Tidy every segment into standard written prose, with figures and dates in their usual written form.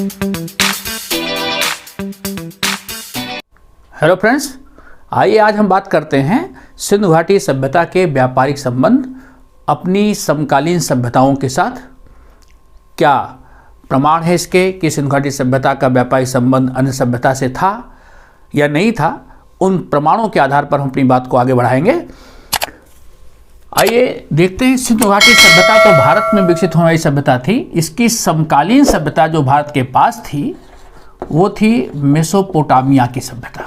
Hello friends, आइए आज हम बात करते हैं सिंधु घाटी सभ्यता के व्यापारिक संबंध अपनी समकालीन सभ्यताओं के साथ। क्या प्रमाण है इसके कि सिंधु घाटी सभ्यता का व्यापारिक संबंध अन्य सभ्यता से था या नहीं था? उन प्रमाणों के आधार पर हम अपनी बात को आगे बढ़ाएंगे। आइए देखते हैं। सिंधु घाटी सभ्यता तो भारत में विकसित होने वाली सभ्यता थी। इसकी समकालीन सभ्यता जो भारत के पास थी वो थी मेसोपोटामिया की सभ्यता।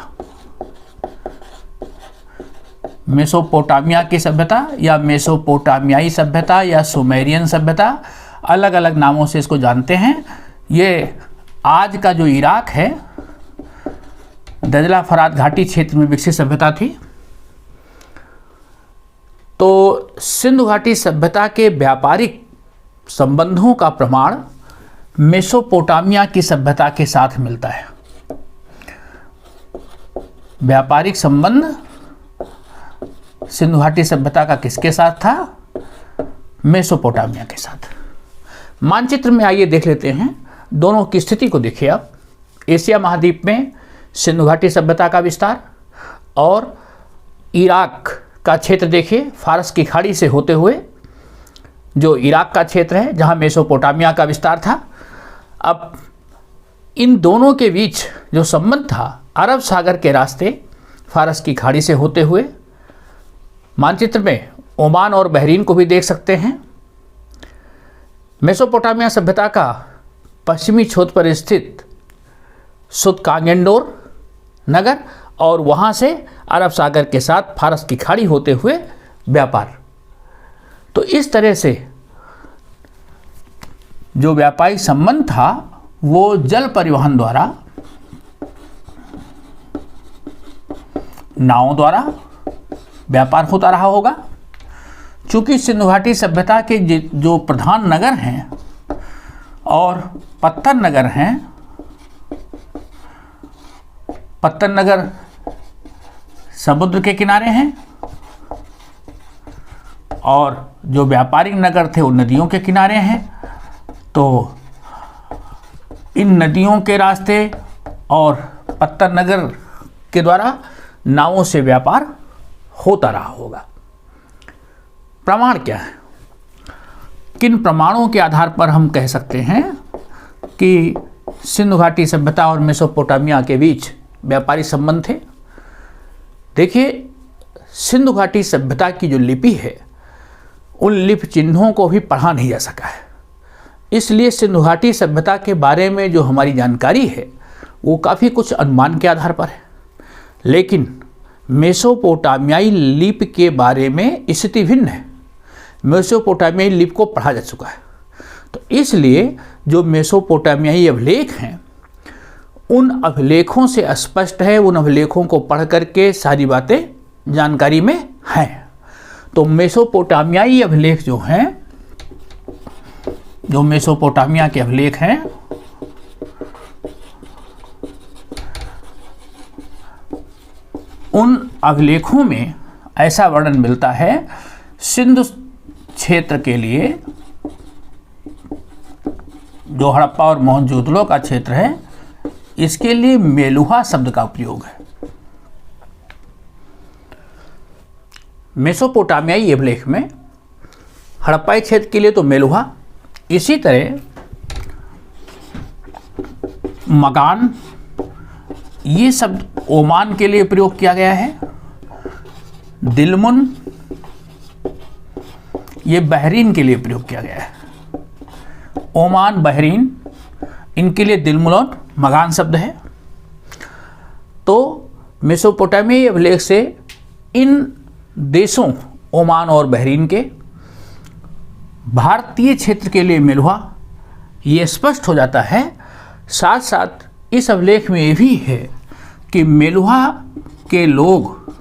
मेसोपोटामिया की सभ्यता या मेसोपोटामियाई सभ्यता या सुमेरियन सभ्यता, अलग अलग नामों से इसको जानते हैं। ये आज का जो इराक है, दजला फरात घाटी क्षेत्र में विकसित सभ्यता थी। तो सिंधु घाटी सभ्यता के व्यापारिक संबंधों का प्रमाण मेसोपोटामिया की सभ्यता के साथ मिलता है। व्यापारिक संबंध सिंधु घाटी सभ्यता का किसके साथ था? मेसोपोटामिया के साथ। मानचित्र में आइए देख लेते हैं, दोनों की स्थिति को देखिए आप। एशिया महाद्वीप में सिंधु घाटी सभ्यता का विस्तार और इराक का क्षेत्र देखिए, फारस की खाड़ी से होते हुए जो इराक का क्षेत्र है जहां मेसोपोटामिया का विस्तार था। अब इन दोनों के बीच जो संबंध था, अरब सागर के रास्ते फारस की खाड़ी से होते हुए, मानचित्र में ओमान और बहरीन को भी देख सकते हैं। मेसोपोटामिया सभ्यता का पश्चिमी छोर पर स्थित सुतकांगेंडोर नगर और वहां से अरब सागर के साथ फारस की खाड़ी होते हुए व्यापार। तो इस तरह से जो व्यापारिक संबंध था वो जल परिवहन द्वारा, नावों द्वारा व्यापार होता रहा होगा। चूंकि सिंधु घाटी सभ्यता के जो प्रधान नगर हैं और पत्तन नगर हैं, पत्तन नगर समुद्र के किनारे हैं और जो व्यापारिक नगर थे वो नदियों के किनारे हैं। तो इन नदियों के रास्ते और पत्तन नगर के द्वारा नावों से व्यापार होता रहा होगा। प्रमाण क्या है? किन प्रमाणों के आधार पर हम कह सकते हैं कि सिंधु घाटी सभ्यता और मेसोपोटामिया के बीच व्यापारिक संबंध थे? देखिए, सिंधु घाटी सभ्यता की जो लिपि है, उन लिपि चिन्हों को भी पढ़ा नहीं जा सका है। इसलिए सिंधु घाटी सभ्यता के बारे में जो हमारी जानकारी है वो काफ़ी कुछ अनुमान के आधार पर है। लेकिन मेसोपोटामियाई लिपि के बारे में स्थिति भिन्न है। मेसोपोटामियाई लिपि को पढ़ा जा चुका है। तो इसलिए जो मेसोपोटामियाई अभिलेख हैं, उन अभिलेखों से स्पष्ट है, उन अभिलेखों को पढ़ करके सारी बातें जानकारी में हैं। तो मेसोपोटामियाई अभिलेख जो हैं, जो मेसोपोटामिया के अभिलेख हैं, उन अभिलेखों में ऐसा वर्णन मिलता है, सिंधु क्षेत्र के लिए जो हड़प्पा और मोहनजोदड़ो का क्षेत्र है, इसके लिए मेलुहा शब्द का उपयोग है। मेसोपोटामियाई अभिलेख में हड़प्पाई क्षेत्र के लिए तो मेलुहा, इसी तरह मगान, ये शब्द ओमान के लिए प्रयोग किया गया है। दिलमुन, ये बहरीन के लिए प्रयोग किया गया है। ओमान, बहरीन, इनके लिए दिलमुन और मगान शब्द है। तो मेसोपोटामियाई अभिलेख से इन देशों ओमान और बहरीन के भारतीय क्षेत्र के लिए मेलुहा, ये स्पष्ट हो जाता है। साथ साथ इस अभिलेख में ये भी है कि मेलुहा के लोग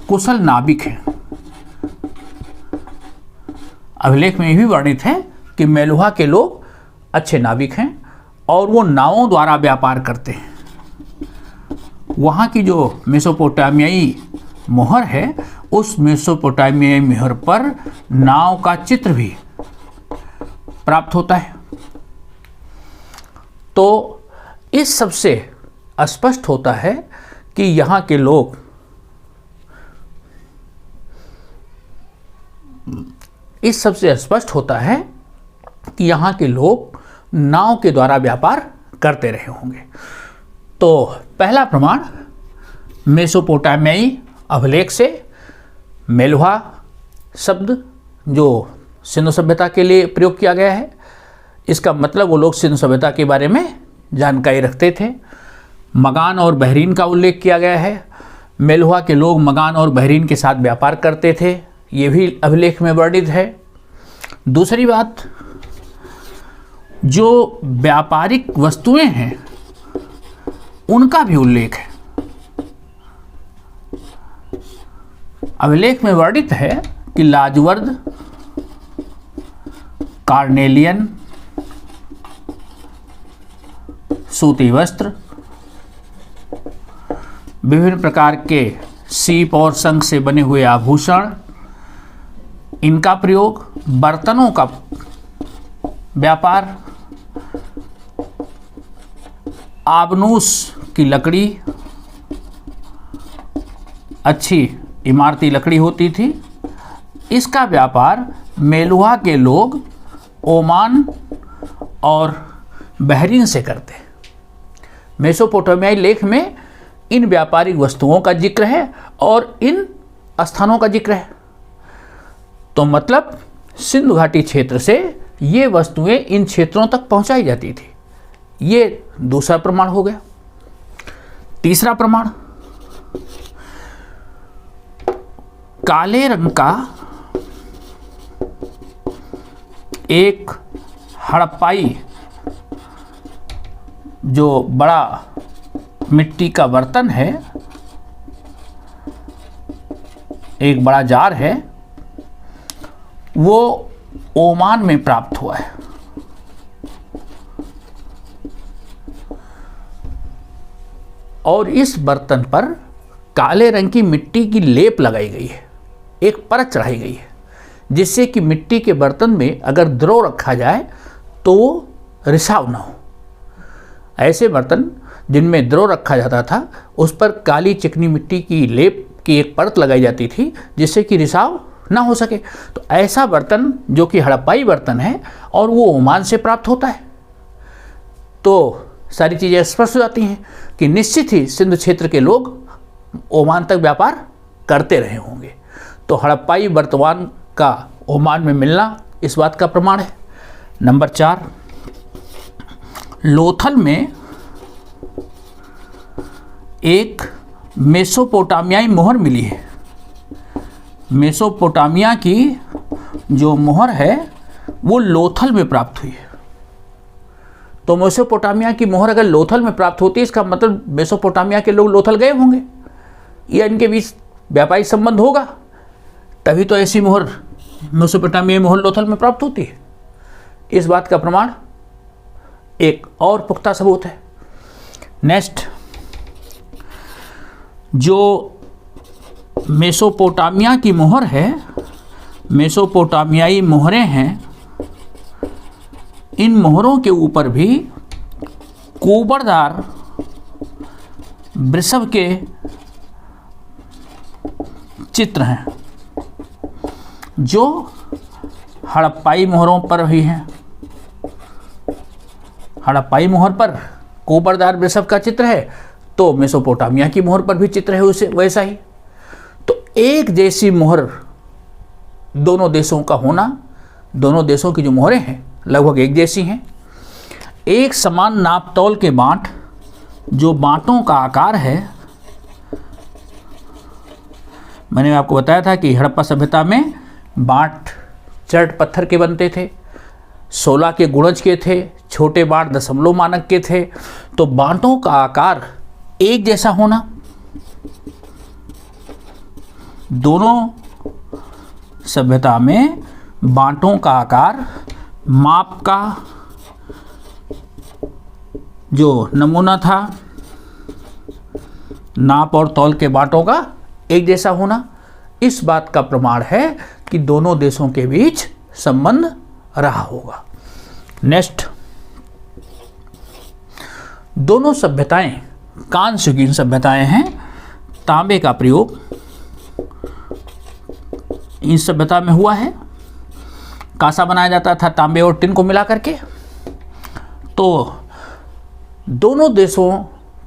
कुशल नाविक हैं। अभिलेख में ये भी वर्णित है कि मेलुहा के लोग अच्छे नाविक हैं और वो नावों द्वारा व्यापार करते हैं। वहाँ की जो मेसोपोटामियाई मोहर है, उस मेसोपोटामियाई मोहर पर नाव का चित्र भी प्राप्त होता है। तो इस सबसे स्पष्ट होता है कि यहाँ के लोग नाव के द्वारा व्यापार करते रहे होंगे। तो पहला प्रमाण मेसोपोटामियाई अभिलेख से मेलुहा शब्द जो सिंधु सभ्यता के लिए प्रयोग किया गया है, इसका मतलब वो लोग सिंधु सभ्यता के बारे में जानकारी रखते थे। मगान और बहरीन का उल्लेख किया गया है। मेलुहा के लोग मगान और बहरीन के साथ व्यापार करते थे, ये भी अभिलेख में वर्णित है। दूसरी बात, जो व्यापारिक वस्तुएं हैं उनका भी उल्लेख है। अभिलेख में वर्णित है कि लाजवर्द, कार्नेलियन, सूती वस्त्र, विभिन्न प्रकार के सीप और शंख से बने हुए आभूषण, इनका प्रयोग, बर्तनों का व्यापार, आबनूस की लकड़ी, अच्छी इमारती लकड़ी होती थी, इसका व्यापार मेलुहा के लोग ओमान और बहरीन से करते। मेसोपोटामियाई लेख में इन व्यापारिक वस्तुओं का जिक्र है और इन स्थानों का जिक्र है। तो मतलब सिंधु घाटी क्षेत्र से ये वस्तुएं इन क्षेत्रों तक पहुंचाई जाती थी। ये दूसरा प्रमाण हो गया। तीसरा प्रमाण, काले रंग का एक हड़प्पाई जो बड़ा मिट्टी का बर्तन है, एक बड़ा जार है, वो ओमान में प्राप्त हुआ है। और इस बर्तन पर काले रंग की मिट्टी की लेप लगाई गई है, एक परत चढ़ाई गई है, जिससे कि मिट्टी के बर्तन में अगर द्रव रखा जाए तो वो रिसाव ना हो। ऐसे बर्तन जिनमें द्रव रखा जाता था, उस पर काली चिकनी मिट्टी की लेप की एक परत लगाई जाती थी, जिससे कि रिसाव ना हो सके। तो ऐसा बर्तन जो कि हड़प्पाई बर्तन है और वो ओमान से प्राप्त होता है, तो सारी चीज़ें स्पष्ट हो जाती हैं कि निश्चित ही सिंधु क्षेत्र के लोग ओमान तक व्यापार करते रहे होंगे। तो हड़प्पाई बर्तमान का ओमान में मिलना इस बात का प्रमाण है। नंबर 4, लोथल में एक मेसोपोटामियाई मोहर मिली है। मेसोपोटामिया की जो मोहर है वो लोथल में प्राप्त हुई है। तो मेसोपोटामिया की मोहर अगर लोथल में प्राप्त होती है, इसका मतलब मेसोपोटामिया के लोग लोथल गए होंगे या इनके बीच व्यापारिक संबंध होगा, तभी तो ऐसी मोहर, मेसोपोटामियाई मोहर लोथल में प्राप्त होती है। इस बात का प्रमाण एक और पुख्ता सबूत है। नेक्स्ट, जो मेसोपोटामिया की मोहर है, मेसोपोटामियाई मोहरें हैं, इन मोहरों के ऊपर भी कोबरदार वृषभ के चित्र हैं, जो हड़प्पाई मोहरों पर भी हैं। हड़प्पाई मोहर पर कोबरदार वृषभ का चित्र है, तो मेसोपोटामिया की मोहर पर भी चित्र है उसे वैसा ही। तो एक जैसी मोहर दोनों देशों का होना, दोनों देशों की जो मोहरें हैं लगभग एक जैसी हैं। एक समान नापतोल के बांट, जो बांटों का आकार है, मैंने आपको बताया था कि हड़प्पा सभ्यता में बांट चट पत्थर के बनते थे, 16 के गुणज के थे, छोटे बांट दशमलव मानक के थे। तो बांटों का आकार एक जैसा होना, दोनों सभ्यता में बांटों का आकार, माप का जो नमूना था, नाप और तौल के बांटों का एक जैसा होना, इस बात का प्रमाण है कि दोनों देशों के बीच संबंध रहा होगा। नेक्स्ट, दोनों सभ्यताएं कांस्य युगीन सभ्यताएं हैं। तांबे का प्रयोग इन सभ्यता में हुआ है। कांसा बनाया जाता था तांबे और टिन को मिला करके। तो दोनों देशों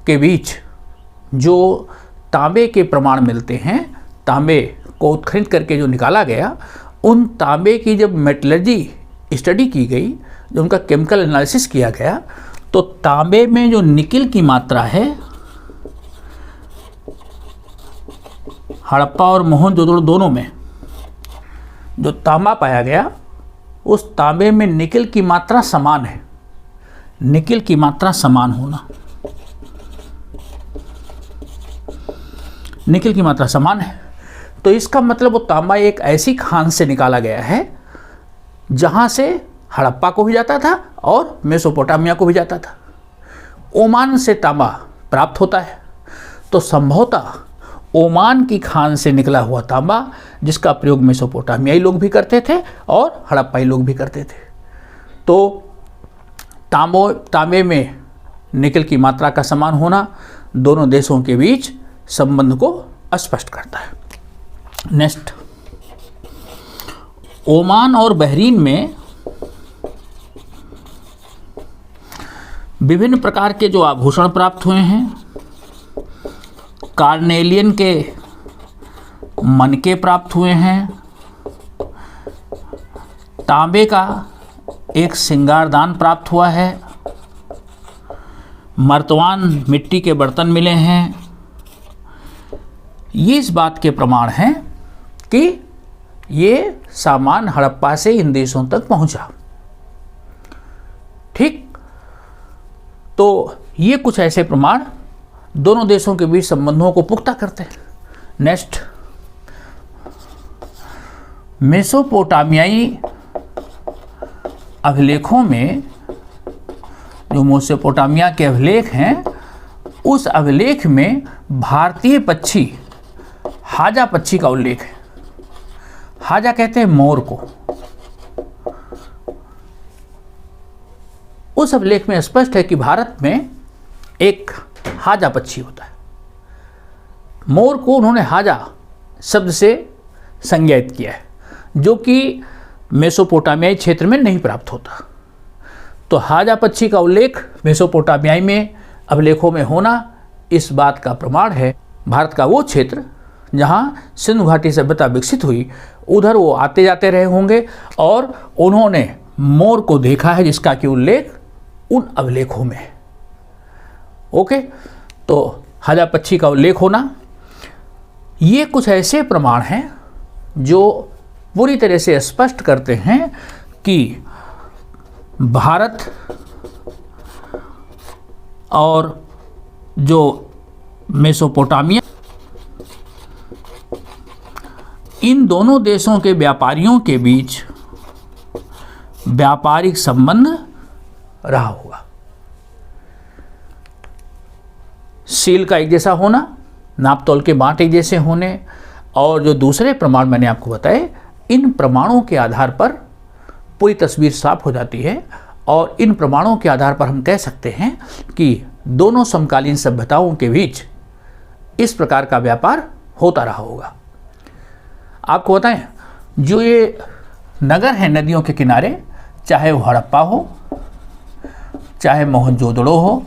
के बीच जो तांबे के प्रमाण मिलते हैं, तांबे को उत्खनन करके जो निकाला गया, उन तांबे की जब मेटलर्जी स्टडी की गई, जो उनका केमिकल एनालिसिस किया गया, तो तांबे में जो निकिल की मात्रा है, हड़प्पा और मोहनजोदड़ो दोनों में जो तांबा पाया गया, उस तांबे में निकिल की मात्रा समान है। निकिल की मात्रा समान होना, निकिल की मात्रा समान है, तो इसका मतलब वो तांबा एक ऐसी खान से निकाला गया है जहाँ से हड़प्पा को भी जाता था और मेसोपोटामिया को भी जाता था। ओमान से तांबा प्राप्त होता है, तो संभवतः ओमान की खान से निकला हुआ तांबा, जिसका प्रयोग मेसोपोटामियाई लोग भी करते थे और हड़प्पाई लोग भी करते थे। तो तांबे में निकिल की मात्रा का समान होना दोनों देशों के बीच संबंध को स्पष्ट करता है। नेक्स्ट, ओमान और बहरीन में विभिन्न प्रकार के जो आभूषण प्राप्त हुए हैं। कार्नेलियन के मनके प्राप्त हुए हैं। तांबे का एक श्रृंगारदान प्राप्त हुआ है। मर्तवान मिट्टी के बर्तन मिले हैं। ये इस बात के प्रमाण हैं कि ये सामान हड़प्पा से इन देशों तक पहुंचा। ठीक, तो ये कुछ ऐसे प्रमाण दोनों देशों के बीच संबंधों को पुख्ता करते हैं। नेक्स्ट, मेसोपोटामियाई अभिलेखों में, जो मेसोपोटामिया के अभिलेख हैं, उस अभिलेख में भारतीय पक्षी हाजा पक्षी का उल्लेख है। हाजा कहते हैं मोर को। उस अभिलेख में स्पष्ट है कि भारत में एक हाजा पक्षी होता है। मोर को उन्होंने हाजा शब्द से संज्ञायित किया है, जो कि मेसोपोटामियाई क्षेत्र में नहीं प्राप्त होता। तो हाजा पक्षी का उल्लेख मेसोपोटामियाई में अभिलेखों में होना इस बात का प्रमाण है। भारत का वो क्षेत्र जहाँ सिंधु घाटी सभ्यता विकसित हुई, उधर वो आते जाते रहे होंगे और उन्होंने मोर को देखा है, जिसका कि उल्लेख उन अभिलेखों में है। ओके, तो हाजा पक्षी का उल्लेख होना, ये कुछ ऐसे प्रमाण हैं जो पूरी तरह से स्पष्ट करते हैं कि भारत और जो मेसोपोटामिया, इन दोनों देशों के व्यापारियों के बीच व्यापारिक संबंध रहा होगा। सील का एक जैसा होना, नाप तोल के बांट एक जैसे होने, और जो दूसरे प्रमाण मैंने आपको बताए, इन प्रमाणों के आधार पर पूरी तस्वीर साफ हो जाती है। और इन प्रमाणों के आधार पर हम कह सकते हैं कि दोनों समकालीन सभ्यताओं के बीच इस प्रकार का व्यापार होता रहा होगा। आपको बताएं, जो ये नगर हैं नदियों के किनारे, चाहे वो हड़प्पा हो, चाहे मोहनजोदड़ो हो,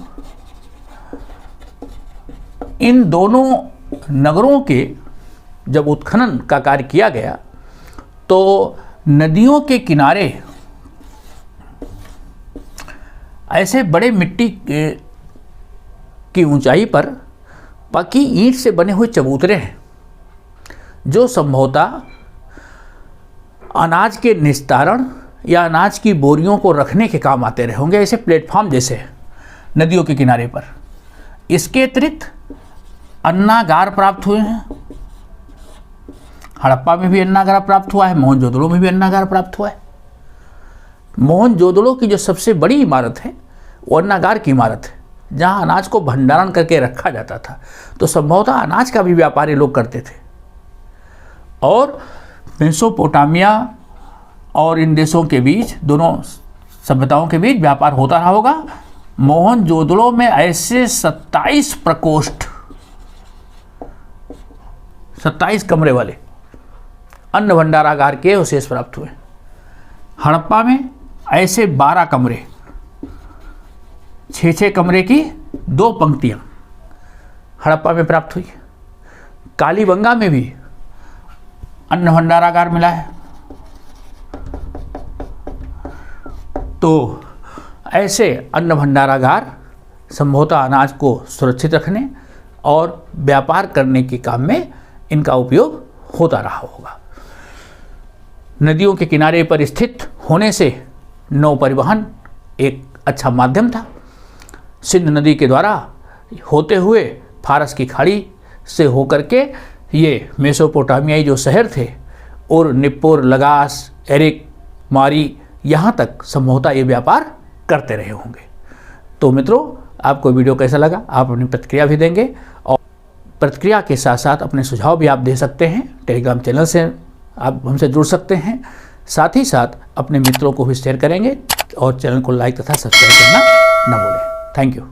इन दोनों नगरों के जब उत्खनन का कार्य किया गया, तो नदियों के किनारे ऐसे बड़े मिट्टी की ऊंचाई पर पक्की ईंट से बने हुए चबूतरे हैं, जो संभवतः अनाज के निस्तारण या अनाज की बोरियों को रखने के काम आते रहे होंगे, ऐसे प्लेटफॉर्म जैसे नदियों के किनारे पर। इसके अतिरिक्त अन्नागार प्राप्त हुए हैं। हड़प्पा में भी अन्नागार प्राप्त हुआ है, मोहनजोदड़ो में भी अन्नागार प्राप्त हुआ है। मोहनजोदड़ो की जो सबसे बड़ी इमारत है वो अन्नागार की इमारत है, जहाँ अनाज को भंडारण करके रखा जाता था। तो संभवतः अनाज का भी व्यापार ये लोग करते थे। और मेसोपोटामिया और इन देशों के बीच, दोनों सभ्यताओं के बीच व्यापार होता रहा होगा। मोहनजोदड़ो में ऐसे 27 प्रकोष्ठ, 27 कमरे वाले अन्न भंडारागार के अवशेष प्राप्त हुए। हड़प्पा में ऐसे 12 कमरे, 6-6 कमरे की 2 पंक्तियां हड़प्पा में प्राप्त हुई। कालीबंगा में भी अन्न भंडारागार मिला है। तो ऐसे अन्न भंडारागार संभवतः अनाज को सुरक्षित रखने और व्यापार करने के काम में इनका उपयोग होता रहा होगा। नदियों के किनारे पर स्थित होने से नौ परिवहन एक अच्छा माध्यम था। सिंध नदी के द्वारा होते हुए फारस की खाड़ी से होकर के ये मेसोपोटामियाई जो शहर थे और निप्पोर, लगास, एरिक, मारी, यहाँ तक संभवतः ये व्यापार करते रहे होंगे। तो मित्रों, आपको वीडियो कैसा लगा आप अपनी प्रतिक्रिया भी देंगे और प्रतिक्रिया के साथ साथ अपने सुझाव भी आप दे सकते हैं। टेलीग्राम चैनल से आप हमसे जुड़ सकते हैं। साथ ही साथ अपने मित्रों को भी शेयर करेंगे और चैनल को लाइक तथा सब्सक्राइब करना न भूलें। Thank you.